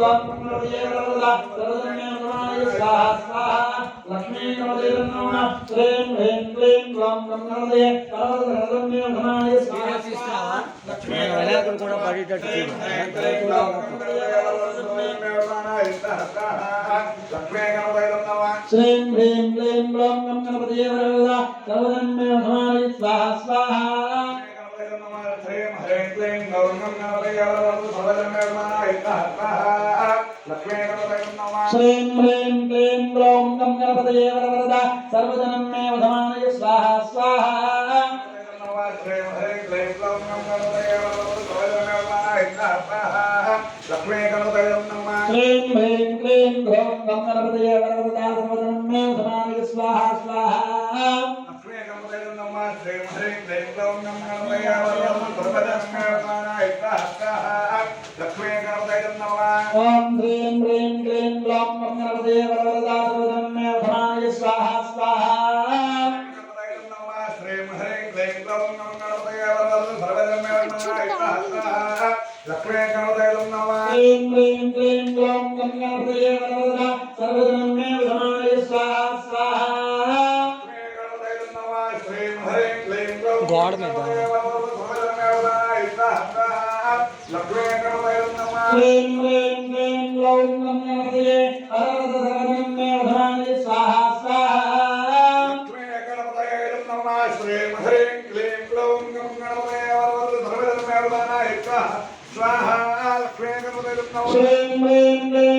ग्लौं गणपतये वरवरदा सर्वजन्मे नमः स्वाहा स्वाहा लक्ष्मी गणपतये नमः श्रीं ह्रीं क्लीं ग्लौं गणपतये सर्वजन्मे नमः स्वाहा स्वाहा लक्ष्मी వినాయకుడు కూడా పడేటట్టు చూడు श्रीं ह्रीं क्लीं ग्लौं गणपतये वरवरदा सर्वजन्मे नमः स्वाहा स्वाहा श्रीं ह्रीं क्लीं ग्लौं गणपतये वरवरदा सर्वजन्मे नमः स्वाहा स्वाहा श्रीं ह्रीं क्लीं ग्लौं गणपतये वरवरदा सर्वजन्मे नमः स्वाहा स्वाहा ओम ह्रीं ह्रीं क्लीं ग्लौं गणपतये वरवरदा सर्वजन्मे नमः स्वाहा स्वाहा श्रीं ह्रीं क्लीं ग्लौं गणपतये वरवरदा सर्वजन्मे नमः स्वाहा स्वाहा గోడ మీద श्रीं ह्रीं क्लीं ग्लौं गणपतये सर्वजन्मे नमः स्वाहा स्वाहा श्रीं ह्रीं क्लीं ग्लौं गणपतये स्वाहा श्रीं ह्रीं क्लीं